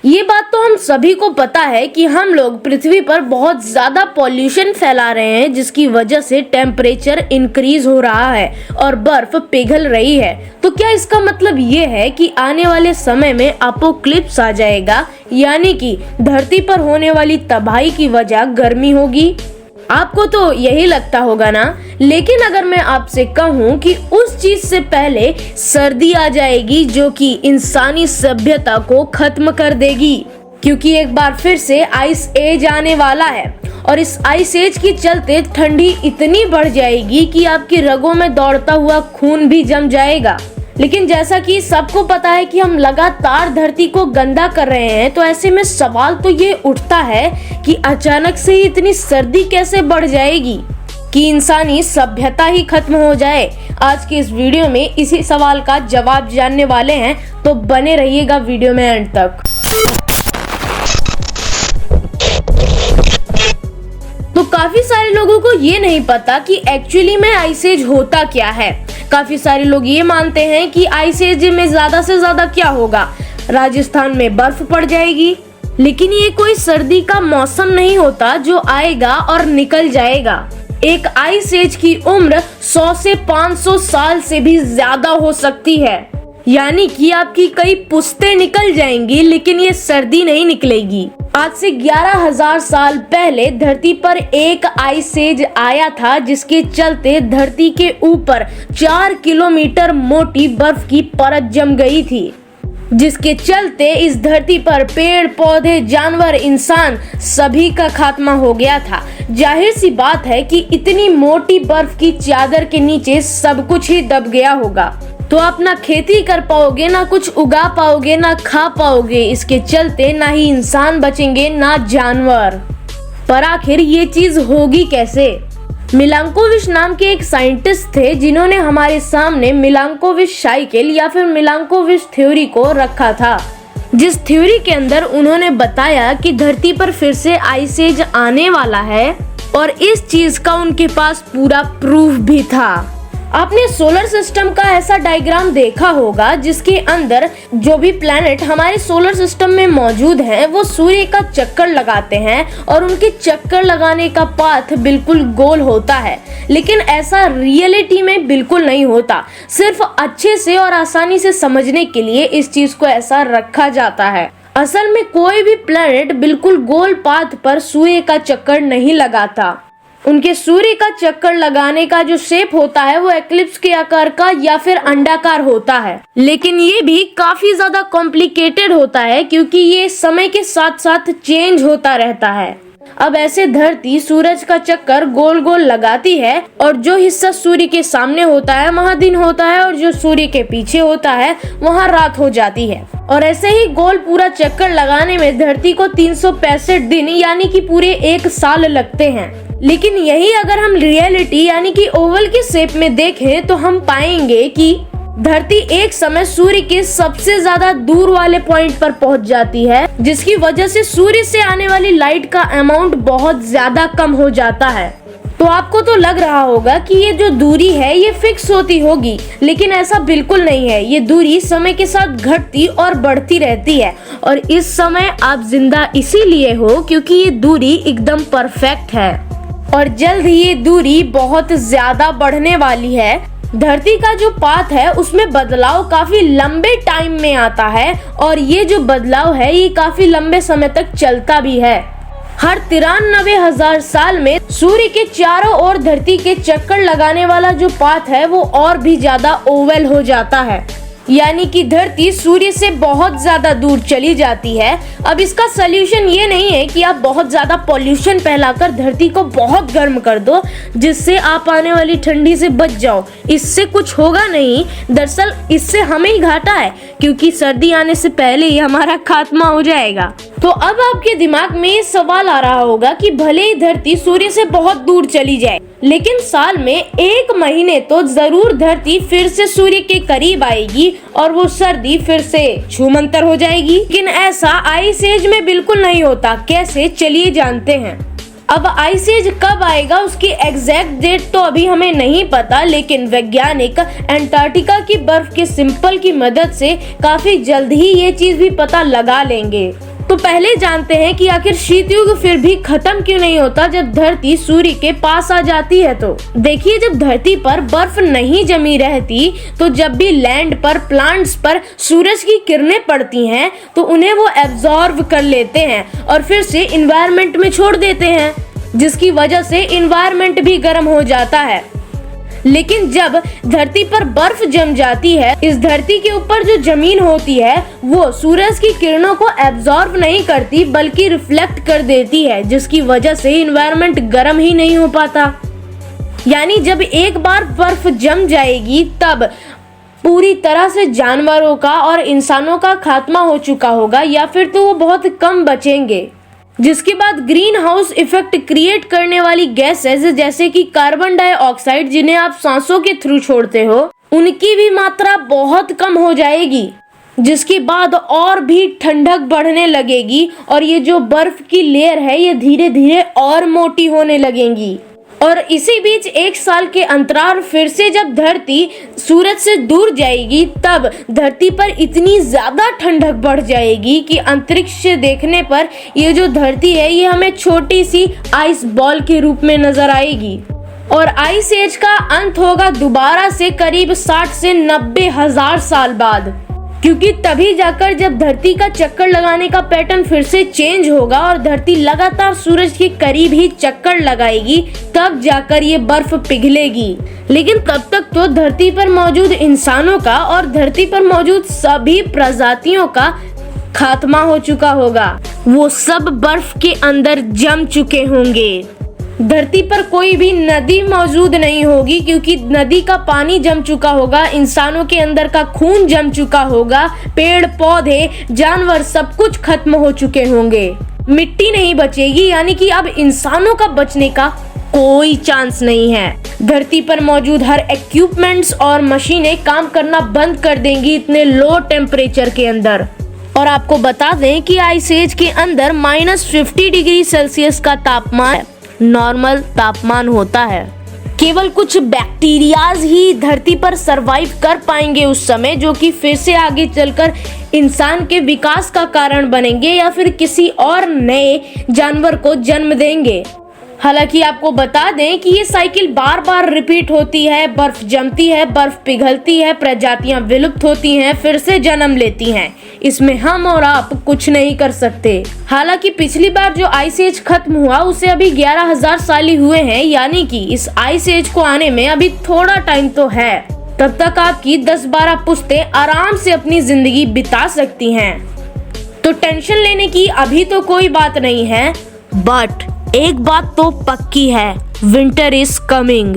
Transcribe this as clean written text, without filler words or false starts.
ये बात तो हम सभी को पता है कि हम लोग पृथ्वी पर बहुत ज्यादा पॉल्यूशन फैला रहे हैं, जिसकी वजह से टेम्परेचर इंक्रीज हो रहा है और बर्फ पिघल रही है। तो क्या इसका मतलब ये है कि आने वाले समय में अपोक्लिप्स आ जाएगा, यानी कि धरती पर होने वाली तबाही की वजह गर्मी होगी? आपको तो यही लगता होगा ना। लेकिन अगर मैं आपसे कहूँ कि उस चीज से पहले सर्दी आ जाएगी जो कि इंसानी सभ्यता को खत्म कर देगी, क्योंकि एक बार फिर से आइस एज आने वाला है और इस आइस एज के चलते ठंडी इतनी बढ़ जाएगी कि आपकी रगों में दौड़ता हुआ खून भी जम जाएगा। लेकिन जैसा कि सबको पता है कि हम लगातार धरती को गंदा कर रहे हैं, तो ऐसे में सवाल तो ये उठता है कि अचानक से ही इतनी सर्दी कैसे बढ़ जाएगी कि इंसानी सभ्यता ही खत्म हो जाए। आज की इस वीडियो में इसी सवाल का जवाब जानने वाले हैं, तो बने रहिएगा वीडियो में एंड तक। तो काफी सारे लोगों को ये नहीं पता कि एक्चुअली में आइस एज होता क्या है। काफी सारे लोग ये मानते हैं कि आइस एज में ज्यादा से ज्यादा क्या होगा, राजस्थान में बर्फ पड़ जाएगी। लेकिन ये कोई सर्दी का मौसम नहीं होता जो आएगा और निकल जाएगा। एक आइस एज की उम्र 100 से 500 साल से भी ज्यादा हो सकती है, यानी कि आपकी कई पुश्तें निकल जाएंगी, लेकिन ये सर्दी नहीं निकलेगी। आज से 11,000 साल पहले धरती पर एक आइस एज आया था, जिसके चलते धरती के ऊपर 4 किलोमीटर मोटी बर्फ की परत जम गई थी, जिसके चलते इस धरती पर पेड़ पौधे जानवर इंसान सभी का खात्मा हो गया था। जाहिर सी बात है कि इतनी मोटी बर्फ की चादर के नीचे सब कुछ ही दब गया होगा, तो आप ना खेती कर पाओगे, ना कुछ उगा पाओगे, ना खा पाओगे। इसके चलते ना ही इंसान बचेंगे ना जानवर। पर आखिर ये चीज होगी कैसे? मिलांकोविच नाम के एक साइंटिस्ट थे जिन्होंने हमारे सामने मिलांकोविच साइकिल या फिर मिलांकोविच थ्योरी को रखा था, जिस थ्योरी के अंदर उन्होंने बताया कि धरती पर फिर से आइस एज आने वाला है, और इस चीज का उनके पास पूरा प्रूफ भी था। आपने सोलर सिस्टम का ऐसा डायग्राम देखा होगा जिसके अंदर जो भी प्लैनेट हमारे सोलर सिस्टम में मौजूद हैं, वो सूर्य का चक्कर लगाते हैं और उनके चक्कर लगाने का पाथ बिल्कुल गोल होता है। लेकिन ऐसा रियलिटी में बिल्कुल नहीं होता। सिर्फ अच्छे से और आसानी से समझने के लिए इस चीज को ऐसा रखा जाता है। असल में कोई भी प्लैनेट बिल्कुल गोल पाथ पर सूर्य का चक्कर नहीं लगाता। उनके सूर्य का चक्कर लगाने का जो शेप होता है वो एक्लिप्स के आकार का या फिर अंडाकार होता है। लेकिन ये भी काफी ज्यादा कॉम्प्लिकेटेड होता है, क्योंकि ये समय के साथ साथ चेंज होता रहता है। अब ऐसे धरती सूरज का चक्कर गोल गोल लगाती है, और जो हिस्सा सूर्य के सामने होता है वहाँ दिन होता है, और जो सूर्य के पीछे होता है वहाँ रात हो जाती है। और ऐसे ही गोल पूरा चक्कर लगाने में धरती को 365 दिन यानी कि पूरे 1 साल लगते हैं। लेकिन यही अगर हम रियलिटी यानी कि ओवल के शेप में देखें, तो हम पाएंगे कि धरती एक समय सूर्य के सबसे ज्यादा दूर वाले पॉइंट पर पहुंच जाती है, जिसकी वजह से सूर्य से आने वाली लाइट का अमाउंट बहुत ज्यादा कम हो जाता है। तो आपको तो लग रहा होगा कि ये जो दूरी है ये फिक्स होती होगी, लेकिन ऐसा बिल्कुल नहीं है। ये दूरी समय के साथ घटती और बढ़ती रहती है, और इस समय आप जिंदा इसीलिए हो क्योंकि ये दूरी एकदम परफेक्ट है, और जल्द ही ये दूरी बहुत ज्यादा बढ़ने वाली है। धरती का जो पाथ है उसमें बदलाव काफी लंबे टाइम में आता है, और ये जो बदलाव है ये काफी लंबे समय तक चलता भी है। हर 93,000 साल में सूर्य के चारों ओर धरती के चक्कर लगाने वाला जो पाथ है वो और भी ज्यादा ओवल हो जाता है, यानी कि धरती सूर्य से बहुत ज्यादा दूर चली जाती है। अब इसका सलूशन ये नहीं है कि आप बहुत ज्यादा पॉल्यूशन फैलाकर धरती को बहुत गर्म कर दो, जिससे आप आने वाली ठंडी से बच जाओ। इससे कुछ होगा नहीं। दरअसल इससे हमें ही घाटा है, क्योंकि सर्दी आने से पहले ही हमारा खात्मा हो जाएगा। तो अब आपके दिमाग में ये सवाल आ रहा होगा कि भले ही धरती सूर्य से बहुत दूर चली जाए, लेकिन साल में 1 महीने तो जरूर धरती फिर से सूर्य के करीब आएगी और वो सर्दी फिर से छूमंतर हो जाएगी। लेकिन ऐसा आइस एज में बिल्कुल नहीं होता। कैसे, चलिए जानते हैं। अब आइस एज कब आएगा उसकी एग्जैक्ट डेट तो अभी हमें नहीं पता, लेकिन वैज्ञानिक अंटार्कटिका की बर्फ के सिंपल की मदद से काफी जल्द ही ये चीज भी पता लगा लेंगे। तो पहले जानते हैं कि आखिर शीत युग फिर भी खत्म क्यों नहीं होता जब धरती सूर्य के पास आ जाती है। तो देखिए, जब धरती पर बर्फ नहीं जमी रहती तो जब भी लैंड पर प्लांट्स पर सूरज की किरणें पड़ती हैं तो उन्हें वो एब्जॉर्ब कर लेते हैं और फिर से इन्वायरमेंट में छोड़ देते हैं, जिसकी वजह से इन्वायरमेंट भी गर्म हो जाता है। लेकिन जब धरती पर बर्फ जम जाती है, इस धरती के ऊपर जो जमीन होती है वो सूरज की किरणों को एब्जॉर्ब नहीं करती बल्कि रिफ्लेक्ट कर देती है, जिसकी वजह से इन्वायरमेंट गर्म ही नहीं हो पाता। यानी जब एक बार बर्फ जम जाएगी तब पूरी तरह से जानवरों का और इंसानों का खात्मा हो चुका होगा, या फिर तो वो बहुत कम बचेंगे। जिसके बाद ग्रीन हाउस इफेक्ट क्रिएट करने वाली गैसेस जैसे कि कार्बन डाइऑक्साइड, जिन्हें आप सांसों के थ्रू छोड़ते हो, उनकी भी मात्रा बहुत कम हो जाएगी, जिसके बाद और भी ठंडक बढ़ने लगेगी और ये जो बर्फ की लेयर है ये धीरे धीरे और मोटी होने लगेंगी। और इसी बीच 1 साल के अंतराल फिर से जब धरती सूरज से दूर जाएगी तब धरती पर इतनी ज्यादा ठंडक बढ़ जाएगी कि अंतरिक्ष से देखने पर ये जो धरती है ये हमें छोटी सी आइस बॉल के रूप में नजर आएगी। और आइस एज का अंत होगा दोबारा से करीब 60 से 90 हजार साल बाद, क्योंकि तभी जाकर जब धरती का चक्कर लगाने का पैटर्न फिर से चेंज होगा और धरती लगातार सूरज के करीब ही चक्कर लगाएगी, तब जाकर ये बर्फ पिघलेगी। लेकिन तब तक तो धरती पर मौजूद इंसानों का और धरती पर मौजूद सभी प्रजातियों का खात्मा हो चुका होगा। वो सब बर्फ के अंदर जम चुके होंगे। धरती पर कोई भी नदी मौजूद नहीं होगी, क्योंकि नदी का पानी जम चुका होगा, इंसानों के अंदर का खून जम चुका होगा, पेड़ पौधे जानवर सब कुछ खत्म हो चुके होंगे, मिट्टी नहीं बचेगी। यानी कि अब इंसानों का बचने का कोई चांस नहीं है। धरती पर मौजूद हर इक्विपमेंट्स और मशीनें काम करना बंद कर देंगी इतने लो टेम्परेचर के अंदर। और आपको बता दें कि आइस एज के अंदर -50 डिग्री सेल्सियस का तापमान नॉर्मल तापमान होता है। केवल कुछ बैक्टीरियाज ही धरती पर सरवाइव कर पाएंगे उस समय, जो कि फिर से आगे चलकर इंसान के विकास का कारण बनेंगे या फिर किसी और नए जानवर को जन्म देंगे। हालांकि आपको बता दें कि ये साइकिल बार बार रिपीट होती है। बर्फ जमती है, बर्फ पिघलती है, प्रजातियां विलुप्त होती हैं, फिर से जन्म लेती हैं। इसमें हम और आप कुछ नहीं कर सकते। हालांकि पिछली बार जो आइस एज खत्म हुआ उसे अभी 11,000 साल ही हुए हैं, यानी कि इस आइस एज को आने में अभी थोड़ा टाइम तो है। तब तक आपकी 10-12 पुश्तें आराम से अपनी जिंदगी बिता सकती हैं। तो टेंशन लेने की अभी तो कोई बात नहीं है, बट एक बात तो पक्की है, विंटर इज कमिंग।